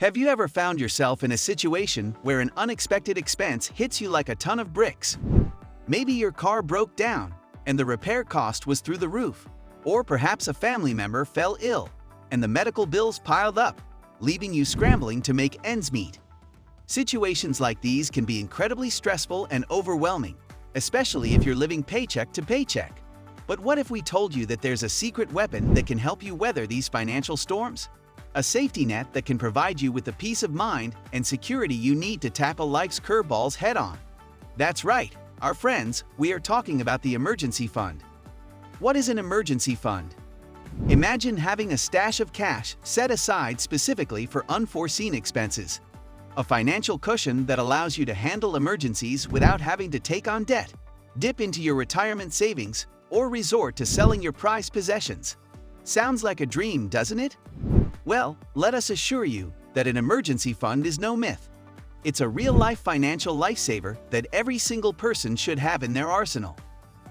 Have you ever found yourself in a situation where an unexpected expense hits you like a ton of bricks? Maybe your car broke down and the repair cost was through the roof. Or perhaps a family member fell ill and the medical bills piled up, leaving you scrambling to make ends meet. Situations like these can be incredibly stressful and overwhelming, especially if you're living paycheck to paycheck. But what if we told you that there's a secret weapon that can help you weather these financial storms? A safety net that can provide you with the peace of mind and security you need to tackle life's curveballs head-on. That's right, our friends, we are talking about the emergency fund. What is an emergency fund? Imagine having a stash of cash set aside specifically for unforeseen expenses. A financial cushion that allows you to handle emergencies without having to take on debt, dip into your retirement savings, or resort to selling your prized possessions. Sounds like a dream, doesn't it? Well, let us assure you that an emergency fund is no myth. It's a real-life financial lifesaver that every single person should have in their arsenal.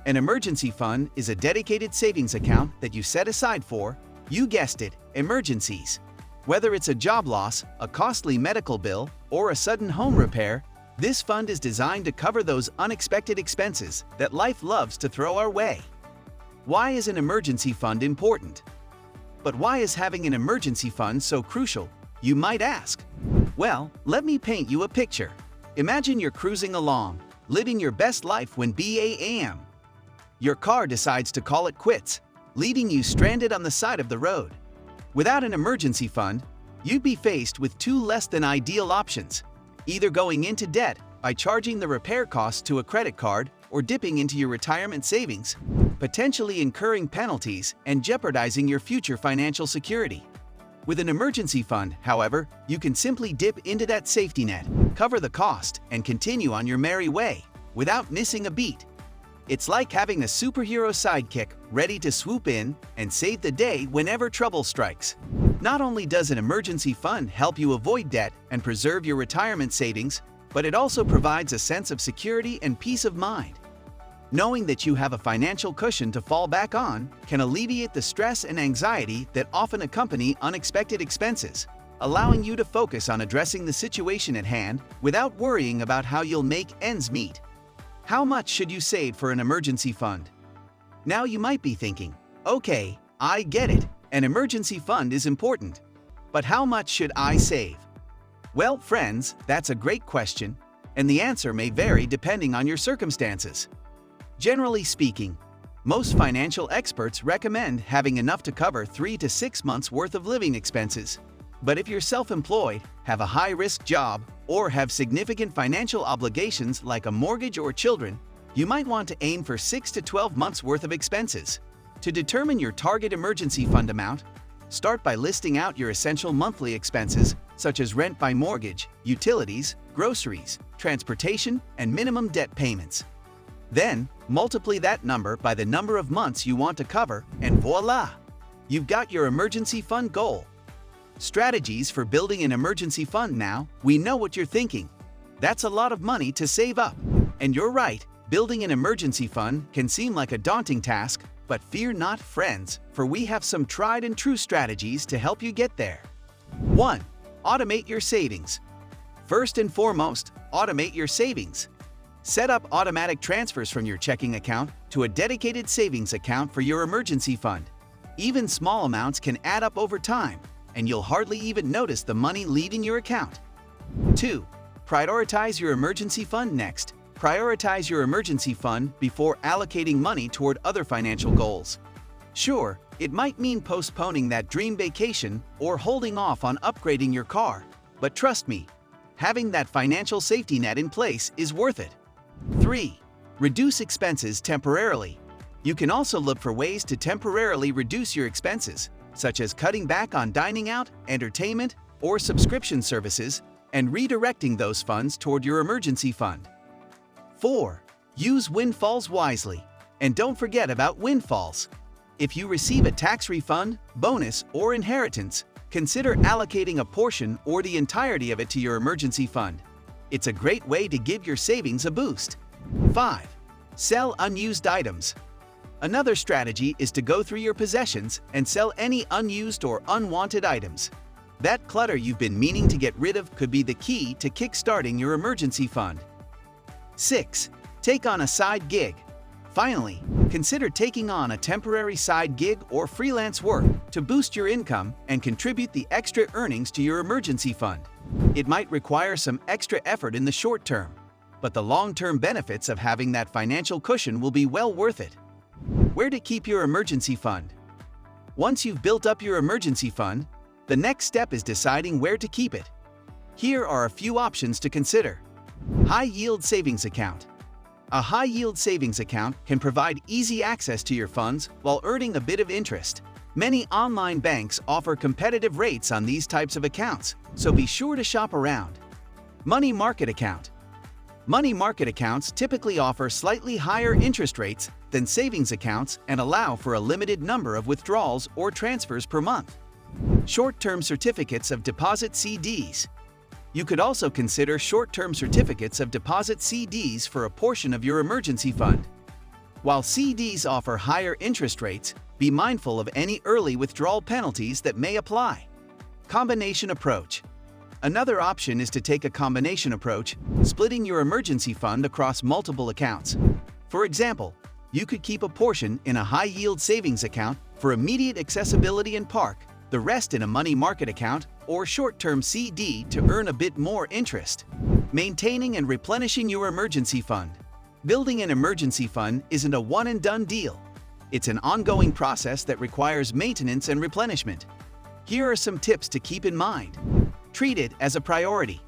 An emergency fund is a dedicated savings account that you set aside for, you guessed it, emergencies. Whether it's a job loss, a costly medical bill, or a sudden home repair, this fund is designed to cover those unexpected expenses that life loves to throw our way. Why is an emergency fund important? But why is having an emergency fund so crucial, you might ask? Well, let me paint you a picture. Imagine you're cruising along, living your best life when BAM. Your car decides to call it quits, leaving you stranded on the side of the road. Without an emergency fund, you'd be faced with two less than ideal options, either going into debt by charging the repair costs to a credit card or dipping into your retirement savings, potentially incurring penalties and jeopardizing your future financial security. With an emergency fund, however, you can simply dip into that safety net, cover the cost, and continue on your merry way without missing a beat. It's like having a superhero sidekick ready to swoop in and save the day whenever trouble strikes. Not only does an emergency fund help you avoid debt and preserve your retirement savings, but it also provides a sense of security and peace of mind. Knowing that you have a financial cushion to fall back on can alleviate the stress and anxiety that often accompany unexpected expenses, allowing you to focus on addressing the situation at hand without worrying about how you'll make ends meet. How much should you save for an emergency fund? Now you might be thinking, okay, I get it, an emergency fund is important. But how much should I save? Well, friends, that's a great question, and the answer may vary depending on your circumstances. Generally speaking, most financial experts recommend having enough to cover 3 to 6 months' worth of living expenses. But if you're self-employed, have a high-risk job, or have significant financial obligations like a mortgage or children, you might want to aim for 6 to 12 months' worth of expenses. To determine your target emergency fund amount, start by listing out your essential monthly expenses such as rent by mortgage, utilities, groceries, transportation, and minimum debt payments. Then, multiply that number by the number of months you want to cover, and voila! You've got your emergency fund goal. Strategies for building an emergency fund now, we know what you're thinking. That's a lot of money to save up. And you're right, building an emergency fund can seem like a daunting task, but fear not, friends, for we have some tried and true strategies to help you get there. 1. Automate your savings. First and foremost, automate your savings. Set up automatic transfers from your checking account to a dedicated savings account for your emergency fund. Even small amounts can add up over time, and you'll hardly even notice the money leaving your account. 2. Prioritize your emergency fund next. Prioritize your emergency fund before allocating money toward other financial goals. Sure, it might mean postponing that dream vacation or holding off on upgrading your car, but trust me, having that financial safety net in place is worth it. 3. Reduce expenses temporarily. You can also look for ways to temporarily reduce your expenses, such as cutting back on dining out, entertainment, or subscription services, and redirecting those funds toward your emergency fund. 4. Use Windfalls wisely. And don't forget about windfalls. If you receive a tax refund, bonus, or inheritance, consider allocating a portion or the entirety of it to your emergency fund. It's a great way to give your savings a boost. 5. Sell unused items. Another strategy is to go through your possessions and sell any unused or unwanted items. That clutter you've been meaning to get rid of could be the key to kickstarting your emergency fund. 6. Take on a side gig. Finally, consider taking on a temporary side gig or freelance work to boost your income and contribute the extra earnings to your emergency fund. It might require some extra effort in the short term, but the long-term benefits of having that financial cushion will be well worth it. Where to keep your emergency fund? Once you've built up your emergency fund, the next step is deciding where to keep it. Here are a few options to consider. High-yield savings account. A high-yield savings account can provide easy access to your funds while earning a bit of interest. Many online banks offer competitive rates on these types of accounts, so be sure to shop around. Money market account. Money market accounts typically offer slightly higher interest rates than savings accounts and allow for a limited number of withdrawals or transfers per month. Short-term certificates of deposit CDs. You could also consider short-term certificates of deposit CDs for a portion of your emergency fund. While CDs offer higher interest rates, be mindful of any early withdrawal penalties that may apply. Combination approach. Another option is to take a combination approach, splitting your emergency fund across multiple accounts. For example, you could keep a portion in a high-yield savings account for immediate accessibility and park, the rest in a money market account or short-term CD to earn a bit more interest. Maintaining and replenishing your emergency fund. Building an emergency fund isn't a one-and-done deal. It's an ongoing process that requires maintenance and replenishment. Here are some tips to keep in mind. Treat it as a priority.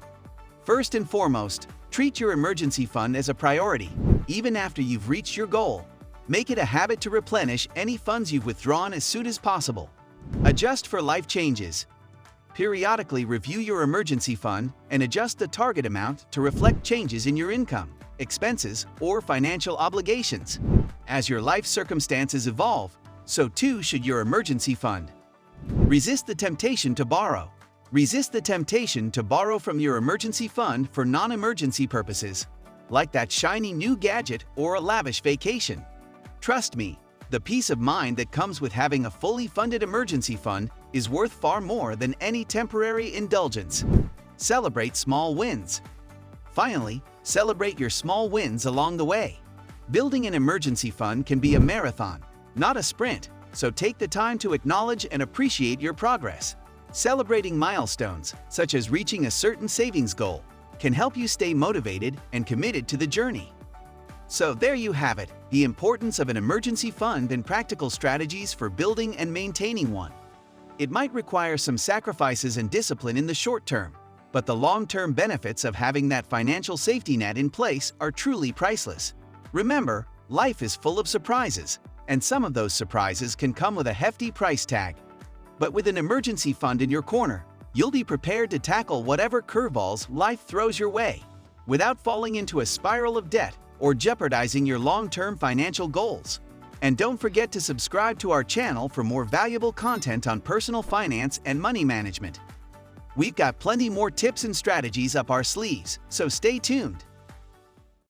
First and foremost, treat your emergency fund as a priority, even after you've reached your goal. Make it a habit to replenish any funds you've withdrawn as soon as possible. Adjust for life changes. Periodically review your emergency fund and adjust the target amount to reflect changes in your income, expenses, or financial obligations. As your life circumstances evolve, so too should your emergency fund. Resist the temptation to borrow. Resist the temptation to borrow from your emergency fund for non-emergency purposes, like that shiny new gadget or a lavish vacation. Trust me, the peace of mind that comes with having a fully funded emergency fund is worth far more than any temporary indulgence. Celebrate small wins. Finally, celebrate your small wins along the way. Building an emergency fund can be a marathon, not a sprint, so take the time to acknowledge and appreciate your progress. Celebrating milestones, such as reaching a certain savings goal, can help you stay motivated and committed to the journey. So there you have it, the importance of an emergency fund and practical strategies for building and maintaining one. It might require some sacrifices and discipline in the short term, but the long-term benefits of having that financial safety net in place are truly priceless. Remember, life is full of surprises, and some of those surprises can come with a hefty price tag. But with an emergency fund in your corner, you'll be prepared to tackle whatever curveballs life throws your way, without falling into a spiral of debt or jeopardizing your long-term financial goals. And don't forget to subscribe to our channel for more valuable content on personal finance and money management. We've got plenty more tips and strategies up our sleeves, so stay tuned.